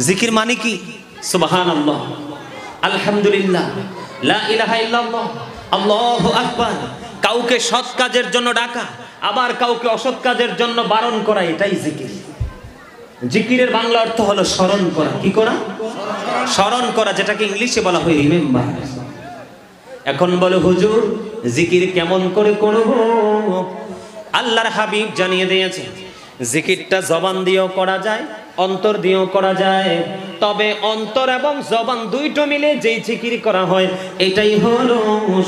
জিকির মানে কি? সুবহানাল্লাহ, আলহামদুলিল্লাহ, লা ইলাহা ইল্লাল্লাহ, আল্লাহু আকবার। কাউকে সৎ কাজের জন্য ডাকা, আবার কাউকে অসৎ কাজের জন্য বারণ করা, এটাই জিকির। জিকিরের বাংলা অর্থ হলো স্মরণ করা। কি করা? স্মরণ করা, যেটাকে ইংলিশে বলা হয় রিমেম্বার। এখন বলো হুজুর জিকির কেমন করে করব? আল্লাহর হাবিব জানিয়ে দিয়েছে জিকিরটা জবান দিয়েও করা যায়, অন্তর দিয়েও করা যায়। তবে অন্তর এবং জবান দুইটো মিলে যেই জিকির করা হয় এটাই হলো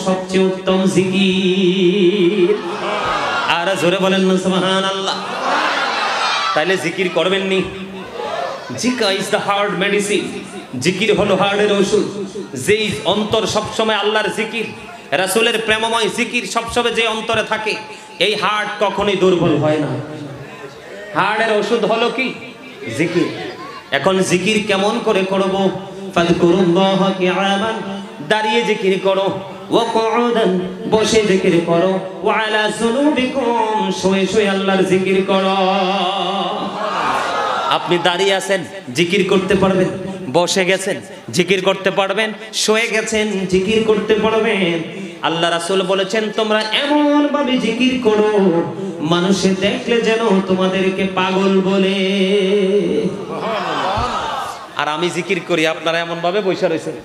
সবচেয়ে উত্তম জিকির। আর জোরে বলেন না সুবহানাল্লাহ। তাইলে জিকির করবেন নি? জিকির ইজ দ্য হার্ট মেডিসিন। জিকির হলো হার্টের ওষুধ। যেই অন্তর সবসময় আল্লাহর জিকির, রাসূলের প্রেমময় জিকির সবসময় যে অন্তরে থাকে, এই হার্ট কখনোই দুর্বল হয় না। হার্টের ওষুধ হলো কি? জিকির। এখন জিকির কেমন করে করব? ফাযকুরুল্লাহ কিয়ামান, দাঁড়িয়ে জিকির করো, ওয়া কুউদান, বসে জিকির করো, ওয়া আলা যুনুবিকুম, শুয়ে শুয়ে আল্লাহর জিকির করো। আপনি দাঁড়িয়ে আছেন জিকির করতে পারবেন, বসে গেছেন জিকির করতে পারবেন, শুয়ে গেছেন জিকির করতে পারবেন। আল্লাহ রাসূল বলেছেন তোমরা এমন ভাবে জিকির করো মানুষে দেখলে যেন তোমাদেরকে পাগল বলে। আর আমি জিকির করি, আপনারা এমন ভাবে বসে রয়েছেন,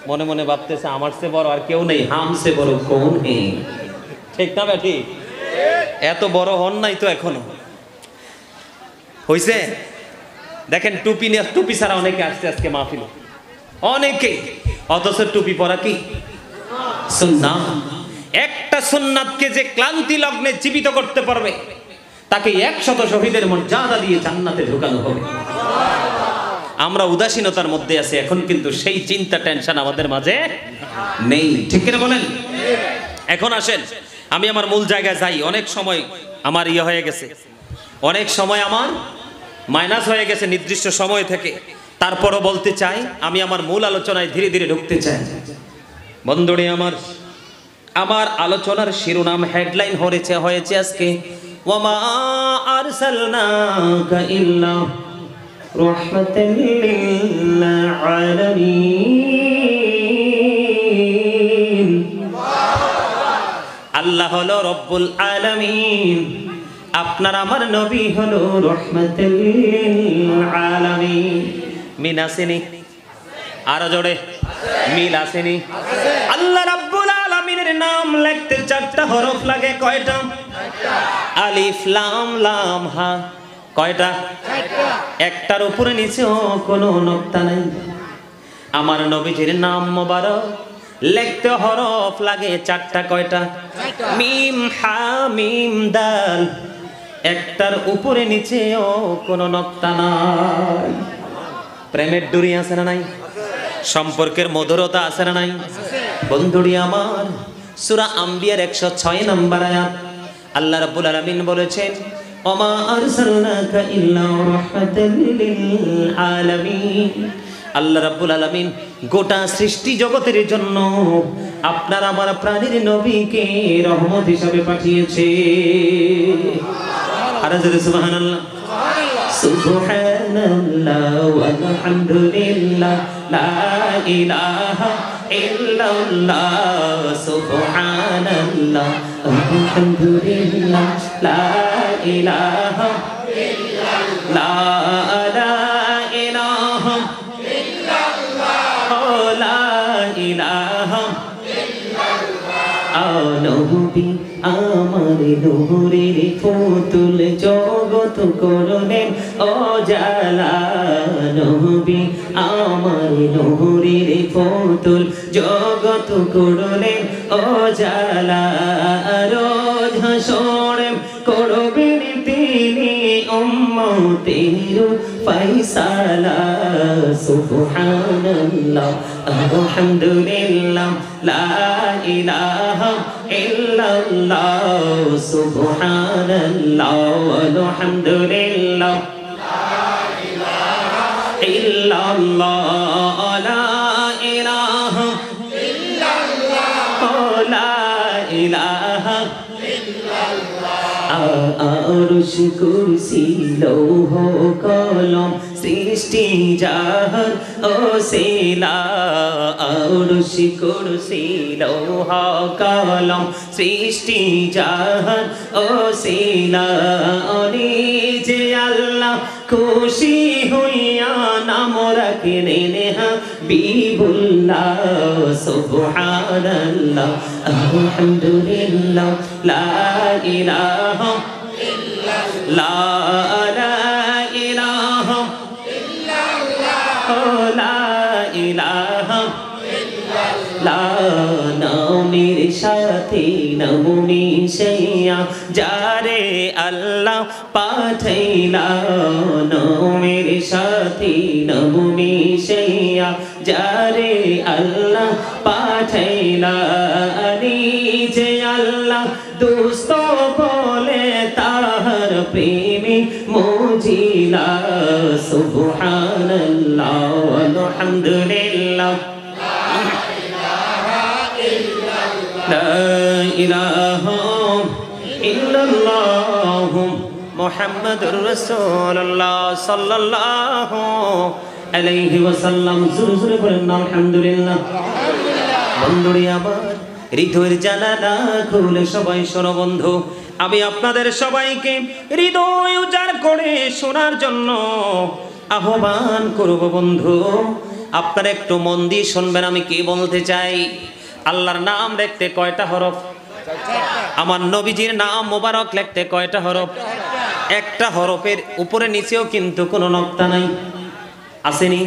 মনে মনে ভাবতেছে আমার চেয়ে বড় আর কেউ নেই, হামসে বড় কোন নেই। ঠিক না বেটি? এত বড় হন নাই তো এখনো। হইছে? দেখেন টুপি নিয়ে, টুপি ছাড়া অনেকে আসছে আজকে মাহফিলে, অনেকে, অথচ টুপি পরা কি সুন্নাত। একটা সুন্নাতকে যে ক্লান্তি লগ্নে জীবিত করতে পারবে তাকে 100 শহীদের মর্যাদা দিয়ে জান্নাতে ঢোকানো হবে। আমরা উদাসীনতার মধ্যে আছি এখন, কিন্তু সেই চিন্তা টেনশন আমাদের মাঝে নেই। ঠিক কিনা বলেন? এখন আসেন আমি আমার মূল জায়গায় যাই। অনেক সময় আমার হয়ে গেছে, অনেক সময় আমার মাইনাস হয়ে গেছে নির্দিষ্ট সময় থেকে। তারপরও বলতে চাই, আমি আমার মূল আলোচনায় ধীরে ধীরে ঢুকতে চাই। বন্ধুরে আমার আলোচনার শিরোনাম, হেডলাইন হয়েছে আজকে ওয়ামা আরসালনাকা ইল্লা রাহমাতাল লিল আলামিন। আল্লাহ হলো রব্বুল আলামিন, আপনার আমার নবী হলো রাহমাতাল লিল আলামিন। মিল আসেনি? আরো জোরে মিল আসেনি? আল্লাহ রাব্বুল আলামিনের নাম লিখতে 4টা হরফ লাগে। কয়টা? আলিফ লাম লাম হা। কয়টা? 1টার উপরে নিচেও কোনো নক্তা নাই। আমার নবীজির নাম মোবারক লিখতে হরফ লাগে 4টা। কয়টা? মিম হা মিম দাল। 1টার উপরে নিচেও কোনো নক্তা নাই। প্রেমের ডুরি আছে না নাই? সম্পর্কের মধুরতা আছে না নাই? বন্ধুরি আমার, সূরা আম্বিয়ার 106 নম্বর আয়াত আল্লাহ রাব্বুল আলামিন বলেছেন ওমা আরসালনাকা ইল্লা রাহমাতাল লিল আলামিন। আল্লাহ রাব্বুল আলামিন গোটা সৃষ্টি জগতের জন্য আপনার আমার প্রাণীর নবীকে রহমত হিসেবে পাঠিয়েছে। আর জোরে সুবহানাল্লাহ। সুবহানাল্লাহ ওয়ালহামদুলিল্লাহ লা ইলাহা ইল্লাল্লাহ। সুবহানাল্লাহ আলহামদুলিল্লাহ লা ইলাহা ইল্লাল্লাহ। লা ইলাহা ইল্লাল্লাহ লা ইলাহা ইল্লাল্লাহ। নবী আমার নূরের পুতুল জগৎ করলেন ও জালা। নবী আমার নূরের পুতুল জগৎ করলেন ও জালা। রোজ হাসরে করবেন তিনি উম্মতের ফায়সালা। সুবহানাল্লাহ আলহামদুলিল্লাহ লা ইলাহা ইল্লাল্লাহ। সুবহানাল্লাহ আলহামদুলিল্লাহ লা ইলাহা ইল্লাল্লাহ। লা ইলাহা ইল্লাল্লাহ লা ইলাহা ইল্লাল্লাহ। আরশ কুরসি লৌহ কলম সৃষ্টি যাহার ওসিলা আরশ কুরসি লৌহ কলম সৃষ্টি যাহার ওসিলা ওনি যে আল্লাহ খুশি হইয়া নাম রাখলেন হাবিবুল্লাহ সুবহানাল্লাহ আলহামদুলিল্লাহ লা ইলাহা ইল্লাল্লাহ লা ইলাহা ইল্লাল্লাহ লা ইলাহা ইল্লাল্লাহ নামের সাথে নাম মিশাইয়া যারে আল্লাহ পাঠাইলা নামের সাথে নাম মিশাইয়া যারে আল্লাহ পাঠাইলা যে আল্লাহ দোস্ত বলে তাহার প্রেমে মজিলা সুবহানাল্লাহ আলহামদুলিল্লাহ লা ইলাহা ইল্লাল্লাহ মুহাম্মাদুর রাসূলুল্লাহ সাল্লাল্লাহু আলাইহি ওয়াসাল্লাম জোরে বলেন আলহামদুলিল্লাহ। বন্ধুরে আমার হৃদয়ের জানালা খুলে সবাই শোনো বন্ধু, আমি আপনাদের সবাইকে হৃদয় উজাড় করে শোনার জন্য আহ্বান করব বন্ধু। আপনারা একটু মন দিয়ে শুনবেন আমি কি বলতে চাই। আল্লাহর নাম লিখতে কয়টা হরফ? আমার নবীজির নাম মোবারক লিখতে কয়টা হরফ? একটা হরফের উপরে নিচেও কিন্তু কোনো নক্তা নাই, আসেনি?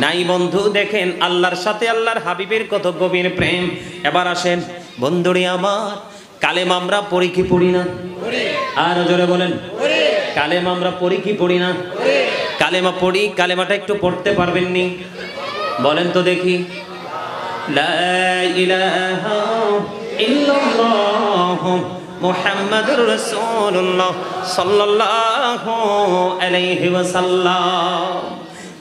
নাই বন্ধু। দেখেন আল্লাহর সাথে আল্লাহর হাবিবের কত গভীর প্রেম। এবার আসেন বন্ধুরে আমার, কালেমা আমরা পড়ি কি পড়ি না? আর জোরে বলেন, কালেমা আমরা পড়ি কি পড়ি না? কালেমা পড়ি। কালেমাটা একটু পড়তে পারবেন নি? বলেন তো দেখি। লা ইলাহা ইল্লাল্লাহ মুহাম্মাদুর রাসূলুল্লাহ সাল্লাল্লাহু আলাইহি ওয়াসাল্লাম।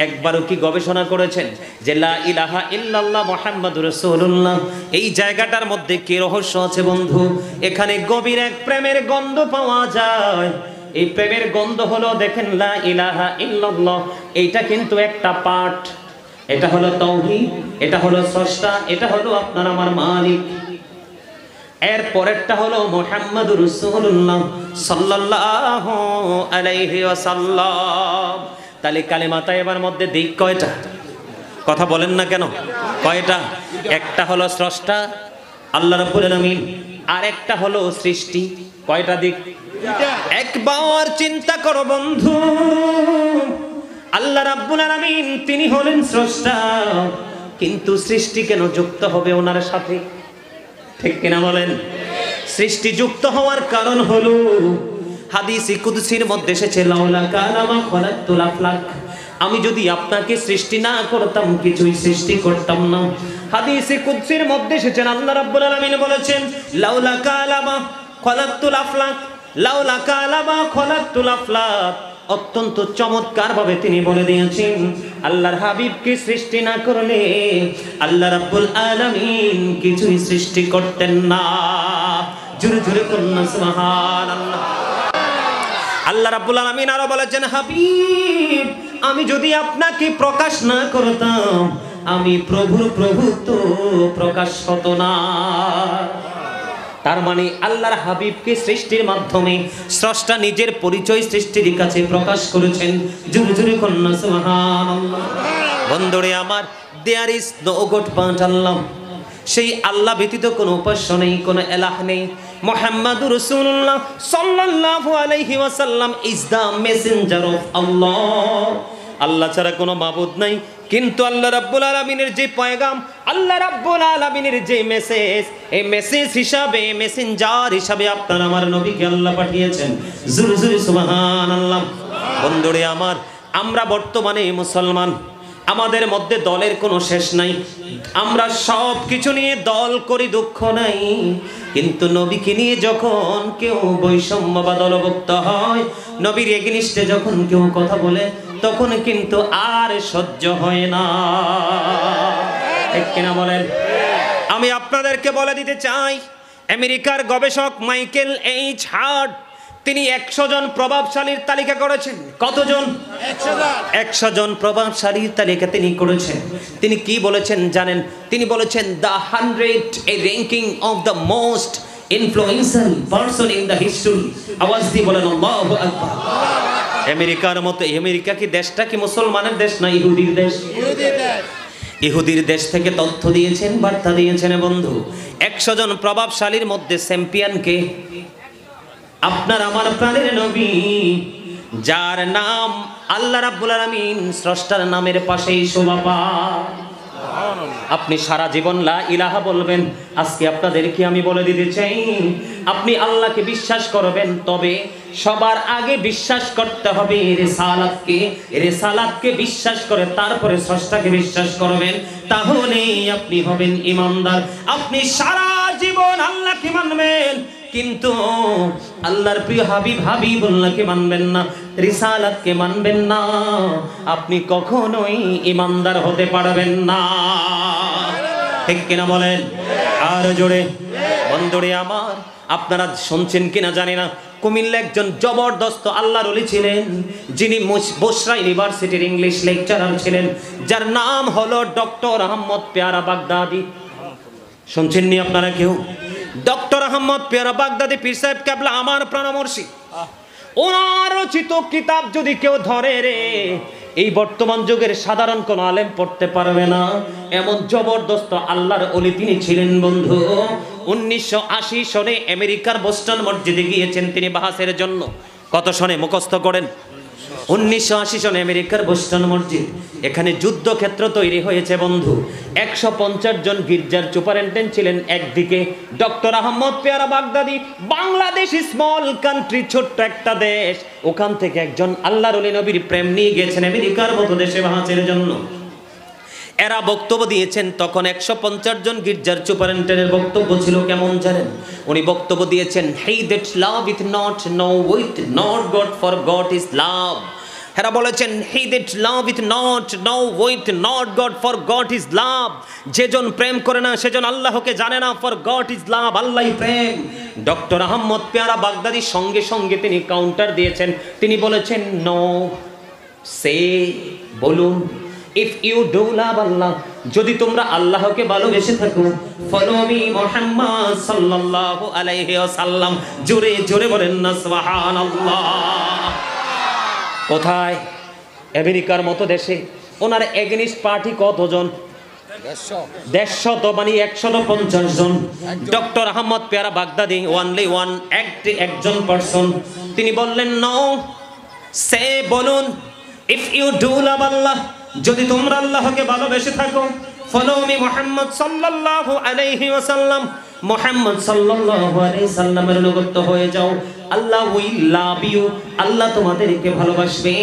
একবারও কি গবেষণা করেছেন যে লা ইলাহা ইল্লাল্লাহ মুহাম্মাদুর রাসূলুল্লাহ এই জায়গাটার মধ্যে কি রহস্য আছে বন্ধু? এখানে গভীর এক প্রেমের গন্ধ পাওয়া যায়। এই প্রেমের গন্ধ হলো, দেখেন লা ইলাহা ইল্লাল্লাহ এইটা কিন্তু একটা পাঠ। এটা হলো তাওহীদ, এটা হলো স্রষ্টা, এটা হলো আপনার আমার মালিক। এর পরেরটা হলো মুহাম্মাদুর রাসূলুল্লাহ সাল্লাল্লাহু আলাইহি ওয়াসাল্লাম। তাহলে কালেমা তাইয়্যিবার মধ্যে দিক কয়টা? কথা বলেন না কেন? কয়টা? একটা হলো স্রষ্টা আল্লাহ রাব্বুল আলামিন, আর একটা হলো সৃষ্টি। কয়টা দিক? একবার চিন্তা করো বন্ধু, আল্লাহ রাব্বুল আলামিন তিনি হলেন স্রষ্টা, কিন্তু সৃষ্টি কেন যুক্ত হবে ওনার সাথে? ঠিক কিনা বলেন? সৃষ্টি যুক্ত হওয়ার কারণ হলো হাদিসে কুদসির মধ্যে এসেছে লাউলা কালামা খলাকতুল আফলাক, আমি যদি আপনাকে সৃষ্টি না করতাম কিছুই সৃষ্টি করতাম না। হাদিসে কুদসির মধ্যে এসেছে আল্লাহ রাব্বুল আলামিন বলেছেন লাউলা কালামা খলাকতুল আফলাক, লাউলা কালামা খলাকতুল আফলাক। অত্যন্ত চমৎকার ভাবে তিনি বলে দিয়েছেন আল্লাহর হাবিবকে সৃষ্টি না করলে আল্লাহ রাব্বুল আলামিন কিছুই সৃষ্টি করতেন না। জোরে জোরে করুন সুবহানাল্লাহ। আল্লাহ রাব্বুল আলামিন আরো বলেছেন হাবিব আমি যদি আপনাকে প্রকাশ না করতাম আমি প্রভুর প্রভুত্ব প্রকাশ হতো না। তার মানে আল্লাহর হাবিবকে সৃষ্টির মাধ্যমে স্রষ্টা নিজের পরিচয় সৃষ্টির কাছে প্রকাশ করেছেন। জোরে জোরে কন্যা সুবহানাল্লাহ। বন্ধুরে আমার, there is no god but Allah. সেই আল্লাহ ব্যতীত কোনো উপাস্য নেই, কোনো এলাহ নেই। মুহাম্মাদুর রাসূলুল্লাহ সাল্লাল্লাহু আলাইহি ওয়াসাল্লাম ইজ দা মেসেঞ্জার অফ আল্লাহ। আল্লাহ ছাড়া কোনো মাবুদ নাই, কিন্তু আল্লাহ রাব্বুল আলামিনের যে পয়গাম, আল্লাহ রাব্বুল আলামিনের যে মেসেজ, এই মেসেজ হিসাবে মেসেঞ্জার হিসাবে আপনার আমার নবীকে আল্লাহ পাঠিয়েছেন। জোরে জোরে সুবহানাল্লাহ। বন্ধুরে আমার, আমরা বর্তমানে মুসলমান, আমাদের মধ্যে দলের কোনো শেষ নাই। আমরা সব কিছু নিয়ে দল করি, দুঃখ নাই, কিন্তু নবীকে নিয়ে যখন কেউ বৈষম্য বা দলভুক্ত হয়, নবীর এগেইনস্টে যখন কেউ কথা বলে, তখন কিন্তু আর সহ্য হয় না। ঠিক কিনা বলেন? আমি আপনাদেরকে বলে দিতে চাই, আমেরিকার গবেষক মাইকেল এইচ হার্ট তিনি 100 জন প্রভাবশালীর তালিকা করেছেন। কতজন? 100 জন প্রভাবশালীর তালিকা তিনি করেছেন। তিনি কি বলেছেন জানেন? তিনি বলেছেন the 100 a ranking of the most influential person in the history। আওয়াজ দিয়ে বলেন আল্লাহু আকবার। আমেরিকার মতো, আমেরিকা কি দেশটা কি মুসলমানের দেশ না ইহুদির দেশ? ইহুদির দেশ থেকে তথ্য দিয়েছেন, বার্তা দিয়েছেন বন্ধু। 100 জন প্রভাবশালীর মধ্যে চ্যাম্পিয়ন কে? আপনার আমার প্রাণের নবী, যার নাম আল্লাহ রাব্বুল আলামিন স্রষ্টার নামের পাশেই শোভা পায়। আপনি সারা জীবন লা ইলাহা বলবেন। আজকে আপনাদেরকে আমি বলে দিতে চাই, আপনি আল্লাহকে বিশ্বাস করবেন, তবে সবার আগে বিশ্বাস করতে হবে রিসালাতকে। রিসালাতকে বিশ্বাস করে তারপরে স্রষ্টাকে বিশ্বাস করবেন, তাহলেই আপনি হবেন ঈমানদার। আপনি সারা জীবন আল্লাহকে মানবেন, কিন্তু আল্লাহর প্রিয় হাবিবুল্লাহকে মানবেন না, রিসালাতকে মানবেন না, আপনি কখনোই ঈমানদার হতে পারবেন না। ঠিক কিনা বলেন? আর জোরে বন্ধুরে আমার, আপনারা শুনছেন কিনা জানি না, কুমিল্লা একজন জবরদস্ত আল্লাহর ওলি ছিলেন, যিনি বসরা ইউনিভার্সিটির ইংলিশ লেকচারার ছিলেন, যার নাম হলো ডক্টর আহমদ পেয়ারা বাগদাদি। শুনছেননি আপনারা কেউ? ডক্টর আহমদ পেয়ারা বাগদাদি পীর সাহেব কেবলা আমার প্রাণমর্শী, ওনার রচিত কিতাব যদি কেউ ধরে রে, এই বর্তমান যুগের সাধারণ কোন আলেম পড়তে পারবে না, এমন জবরদস্ত আল্লাহর ওলি তিনি ছিলেন বন্ধু। 1980 সনে আমেরিকার বোস্টন মসজিদে গিয়েছেন তিনি বাহাসের জন্য। কত সনে মুখস্থ করেন? 1980 সনে আমেরিকার বোস্টন মসজিদ, এখানে যুদ্ধক্ষেত্র তৈরি হয়েছে বন্ধু। 150 জন গির্জার সুপারিনটেন্ডেন্ট ছিলেন একদিকে ডক্টর আহমদ পেয়ারা বাগদাদি। বাংলাদেশ স্মল কান্ট্রি, ছোট্ট একটা দেশ, ওখান থেকে একজন আল্লাহর ওলি নবীর প্রেম নিয়ে গেছেন আমেরিকার মতো দেশে বাহাসের জন্য। এরা বক্তব্য দিয়েছেন, তখন 150 জন গির্জার সুপারিনটেন্ডেন্টের বক্তব্য ছিল কেমন জানেন? উনি বক্তব্য দিয়েছেন, he that loveth not knoweth not God for God is love. এরা বলেছেন, he that loveth not knoweth not God for God is love. যেজন প্রেম করে না সেজন আল্লাহকে জানে না, ফর গড ইজ লাভ, আল্লাহই প্রেম। ডক্টর আহমদ পেয়ারা বাগদাদি সঙ্গে সঙ্গে তিনি কাউন্টার দিয়েছেন, তিনি বলেছেন, নো, সে, বলুন, if you do love Allah, যদি তোমরা আল্লাহকে ভালোবেসে থাকো, follow me মুহাম্মদ সাল্লাল্লাহু আলাইহি ওয়াসাল্লাম। জোরে জোরে বলেন না সুবহানাল্লাহ। কোথায়? আমেরিকার মতো দেশে। ওনার এগেনিস্ট পার্টি কতজন? 150, তো মানে 150 জন। ডক্টর আহমদ পেয়ারা বাগদাদি ওয়ানলি ওয়ান, একজন পারসন, তিনি বললেন, নো, সে, বলুন, if you do love Allah, যদি তোমরা আল্লাহকে ভালোবেসে থাকো, ফলো মি মুহাম্মদ সাল্লাল্লাহু আলাইহি ওয়াসাল্লাম, মুহাম্মদ সাল্লাল্লাহু আলাইহি সাল্লামের অনুগত হয়ে যাও, আল্লাহ উইল লাভ ইউ, আল্লাহ তোমাদেরকে ভালোবাসবে,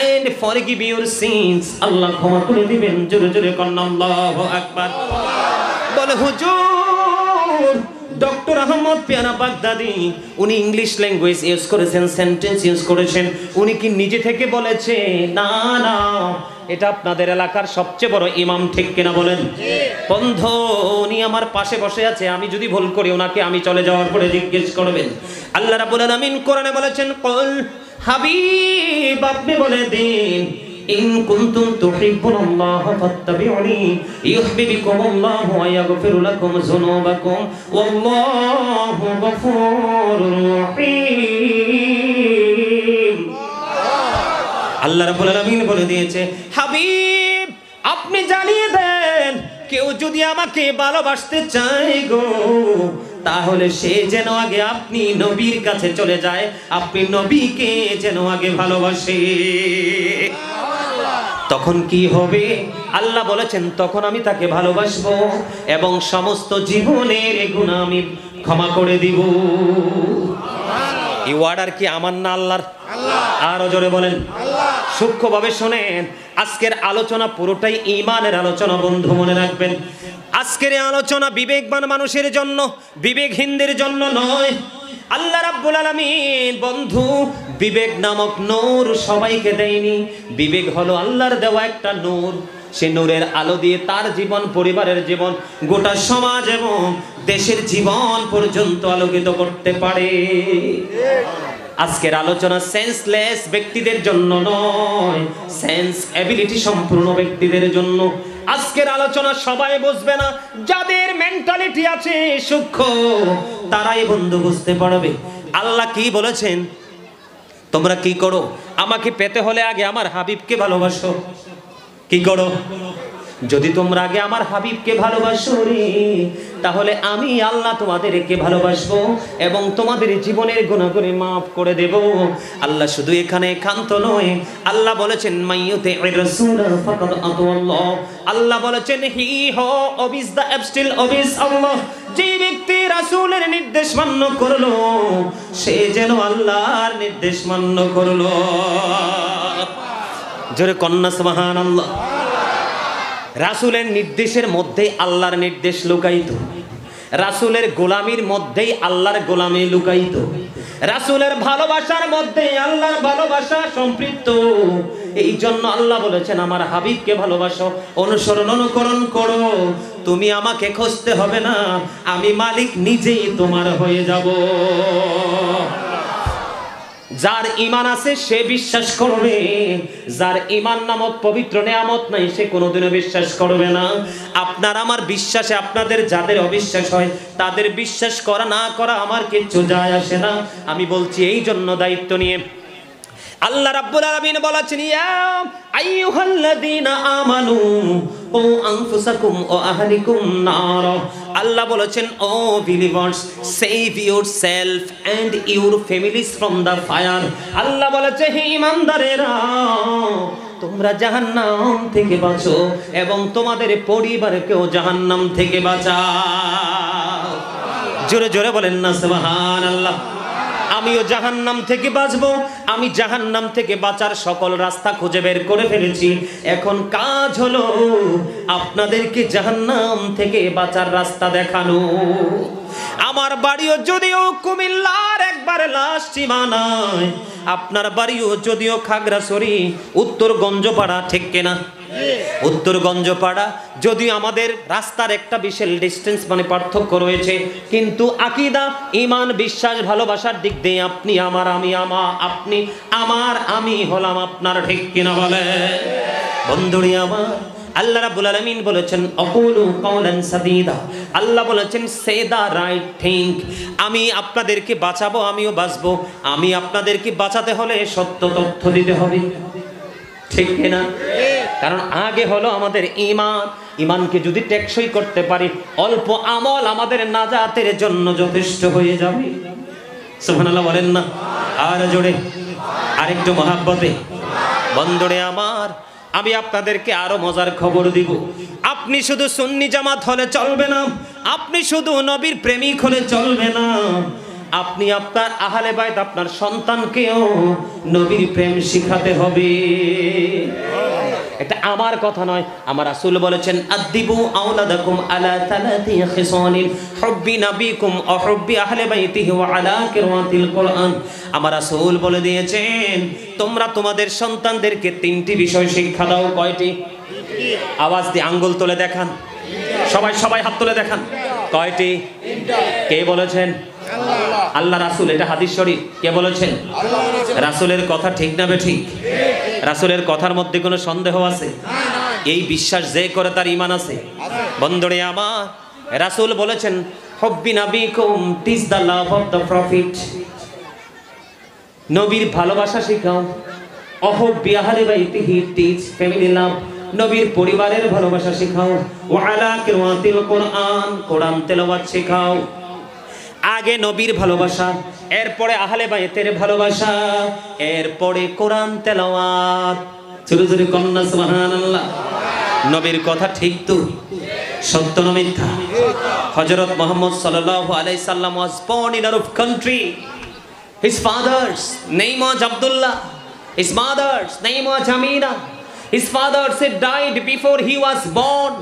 এন্ড ফরগিভ ইউর সিনস, আল্লাহ ক্ষমা করে দিবেন। জোরে জোরে কন্না আল্লাহু আকবার। বলে হুজুর, ডক্টর আহমদ পেয়ারা বাগদাদি উনি ইংলিশ ল্যাঙ্গুয়েজ ইউজ করেছেন, সেন্টেন্স ইউজ করেছেন, উনি কি নিজে থেকে বলেছে? না না, এটা আপনাদের এলাকার সবচেয়ে বড় ইমাম, ঠিক কিনা বলেন? বন্ধু, উনি আমার পাশে বসে আছে, আমি যদি ভুল করি ওনাকে আমি চলে যাওয়ার পরে জিজ্ঞেস করবেন। আল্লাহ রাব্বুল আলামিন কোরআনে বলেছেন, কুল হাবিব, আপনি বলে দিন, ইন কুনতুম তুহিব্বুনাল্লাহ ফাত্তাবিউনি ইউহিব্বুকুমুল্লাহ ওয়া ইয়াগফিরু লাকুম যুনুবাকুম ওয়াল্লাহু গফুরুর রহিম। আল্লাহ রাব্বুল আলামিন বলে দিয়েছে, হাবিব আপনি জানিয়ে দেন, কেউ যদি আমাকে ভালোবাসতে চায় গো, তাহলে সে যেন আগে আপনি নবীর কাছে চলে যায়, আপনি নবীকে যেন আগে ভালোবাসে। তখন কি হবে? আল্লাহ বলেছেন, তখন আমি তাকে ভালোবাসবো এবং সমস্ত জীবনের গুনাহ আমি ক্ষমা করে দিব। এই অর্ডার কি আমার না আল্লাহর? আরো জোরে বলেন। সূক্ষ্মভাবে শোনেন, আজকের আলোচনা পুরোটাই ঈমানের আলোচনা বন্ধু, মনে রাখবেন। আজকের এই আলোচনা বিবেকবান মানুষের জন্য, বিবেকহীনদের জন্য নয়। আল্লাহ রাব্বুল আলামিন বন্ধু বিবেক নামক নূর সবাইকে দেয়নি। বিবেক হলো আল্লাহর দেওয়া একটা নূর, সে নূরের আলো দিয়ে তার জীবন, পরিবারের জীবন, গোটা সমাজ এবং দেশের জীবন পর্যন্ত আলোকিত করতে পারে। আজকের আলোচনা সেন্সলেস ব্যক্তিদের জন্য নয়, সেন্স এবিলিটি সম্পূর্ণ ব্যক্তিদের জন্য। আজকের আলোচনা সবাই বুঝবে না, যাদের মেন্টালিটি আছে সূক্ষ্ম তারাই বন্ধু বুঝতে পারবে। আল্লাহ কি বলেছেন? তোমরা কি করো? আমাকে পেতে হলে আগে আমার হাবিবকে ভালোবাসো। কি করো? যদি তোমরা আগে আমার হাবিবকে ভালোবাসো রে, তাহলে আমি আল্লাহ তোমাদেরকে ভালোবাসবো এবং তোমাদের জীবনের গুনাহগুলি maaf করে দেব। আল্লাহ শুধু এখানে ক্ষান্ত নয়, আল্লাহ বলেছেন মাইয়ুতি'ir রাসূল ফাকাদ আতাল্লাহ। আল্লাহ বলেছেন হি হো ওবিস দা অ্যাবস্টিল ওবিস আল্লাহ। যে ব্যক্তি রাসূলের নির্দেশ মান্য করলো সে যেন আল্লাহর নির্দেশ মান্য করলো। জোরে কন্না সুবহানাল্লাহ। রাসূলের নির্দেশের মধ্যেই আল্লাহর নির্দেশ লুকায়িত, রাসূলের গোলামির মধ্যেই আল্লাহর গোলামি লুকায়িত, রাসূলের ভালোবাসার মধ্যেই আল্লাহর ভালোবাসা সম্পৃক্ত। এই জন্য আল্লাহ বলেছেন আমার হাবিবকে ভালোবাসো, অনুসরণ অনুকরণ করো। তুমি আমাকে খুঁজতে হবে না, আমি মালিক নিজেই তোমার হয়ে যাব। যার ঈমান আছে সে বিশ্বাস করবে, যার ঈমান নামক পবিত্র নিয়ামত নাই সে কোনোদিনও বিশ্বাস করবে না। আপনার আমার বিশ্বাসে আপনাদের যাদের অবিশ্বাস হয় তাদের বিশ্বাস করা না করা আমার কিচ্ছু যায় আসে না। আমি বলছি এই জন্য দায়িত্ব নিয়ে আল্লাহ রাব্বুল আলামিন বলেছেন ইয়া আইয়ুহাল্লাযীনা আমানু ও আনফুসাকুম ও আহলিকুম নার। আল্লাহ বলেছেন O believers save yourselves and your families from the fire. Allah বলেছে হে ঈমানদারেরা তোমরা জাহান্নাম থেকে বাঁচো এবং তোমাদের পরিবারকেও জাহান্নাম থেকে বাঁচাও। জোরে জোরে বলেন না সুবহানাল্লাহ। আমিও জাহান্নাম থেকে বাঁচবো, আমি জাহান্নাম থেকে বাঁচার সকল রাস্তা খুঁজে বের করে ফেলেছি। এখন কাজ হলো আপনাদেরকে জাহান্নাম থেকে বাঁচার রাস্তা দেখানো। আমার বাড়িও যদিও কুমিল্লার একবারে লাস্ট সীমানায়, আপনার বাড়িও যদিও খাগড়াছড়ি উত্তরগঞ্জপাড়া, ঠিক কিনা? উত্তরগঞ্জপাড়া যদিও আমাদের রাস্তার একটা বিশাল ডিস্টেন্স মানে পার্থক্য রয়েছে, কিন্তু আকীদা ঈমান বিশ্বাস ভালোবাসার দিক দিয়ে আপনি আমার আমি আপনি আমার আমি হলাম আপনার, ঠিক কিনা বলে? বন্ধুরি আমার আল্লাহ রাব্বুল আলামিন বলেছেন আকুলু কাওলান সাদীদা। আল্লাহ বলেছেন সে দা রাইট থিং। আমি আপনাদেরকে বাঁচাবো, আমিও বাঁচবো। আমি আপনাদেরকে বাঁচাতে হলে সত্য তথ্য দিতে হবে, ঠিক কিনা? কারণ আগে হলো আমাদের ঈমান। ঈমানকে যদি টেকসই করতে পারি অল্প আমল আমাদের নাজাতের জন্য যথেষ্ট হয়ে যাবে। সুবহানাল্লাহ বলেন না আর জোরে, আরেকটু মহাব্বতে। বন্ধুরে আমার আমি আপনাদেরকে আরো মজার খবর দিব। আপনি শুধু সুন্নি জামাত হলে চলবে না, আপনি শুধু নবীর প্রেমিক হলে চলবে না, আপনি আপনার আহলে বাইত আপনার সন্তানকেও নবীর প্রেম শিখাতে হবে। এটা আমার কথা নয়, আমার রাসূল বলেছেন আদিবু আওলাদাকুম আলা তালাতি খিসানিন হুব্বি নবিকুম ওয়া হুব্বি আহলে বাইতিহি ওয়া আলা কিরাতিল কোরআন। আমার রাসূল বলে দিয়েছেন তোমরা তোমাদের সন্তানদেরকে তিনটি বিষয় শিক্ষা দাও। কয়টি? আওয়াজ দিয়ে আঙ্গুল তুলে দেখান, সবাই সবাই হাত তুলে দেখান। কয়টি? কে বলেছেন? আল্লাহ রাসূল। এটা হাদিস শরীফ। কে বলেছেন? রাসূলের কথা ঠিক না বেঠিক? রাসূলের কথার মধ্যে কোনো সন্দেহ আছে? এই বিশ্বাস যে করে তার ঈমান আছে। বন্ধুরে আমার রাসূল বলেছেন হুব্বি নবিকুম teach the love of the prophet. নবীর ভালোবাসা শেখাও। অহুব্বি আহলি বাইতিহি টিচ ফ্যামিলি লাভ। নবীর পরিবারের ভালোবাসা শেখাও। ওয়া আলা কিরাতিল কোরআন, কোরআন তেলাওয়াত শেখাও। আগে নবীর ভালোবাসা, এরপরে আহলে বাইতের ভালোবাসা, এরপরে কোরআন তেলাওয়াত। জোরে জোরে কন্না সুবহানাল্লাহ। নবীর কথা ঠিক তো? সত্য না মিথ্যা? হযরত মুহাম্মদ সাল্লাল্লাহু আলাইহি সাল্লাম was born in Arab country. His father's name was Abdullah. His mother's name was Amina. His father said died before he was born.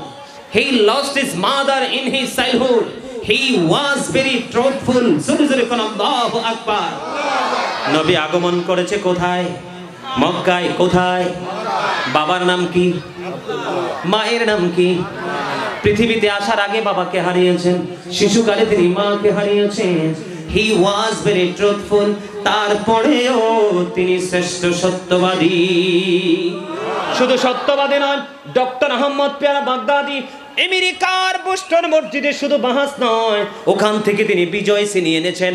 He lost his mother in his childhood. He was very truthful. জোরে জোরে কোন আল্লাহু আকবার। নবী আগমন করেছে কোথায়? মক্কায়। কোথায়? বাবার নাম কি? মায়ের নাম কি? পৃথিবীতে আসার আগে বাবাকে হারিয়েছেন, শিশুকালে তিনি মাকে হারিয়েছেন। He was very truthful. তারপরেও তিনি শ্রেষ্ঠ সত্যবাদী। শুধু সত্যবাদী নয়, ডক্টর আহমদ পেয়ারা বাগদাদি আমেরিকার বোস্টন মসজিদে শুধু বাহাস নয়, ওখান থেকে তিনি বিজয় ছিনিয়ে এনেছেন।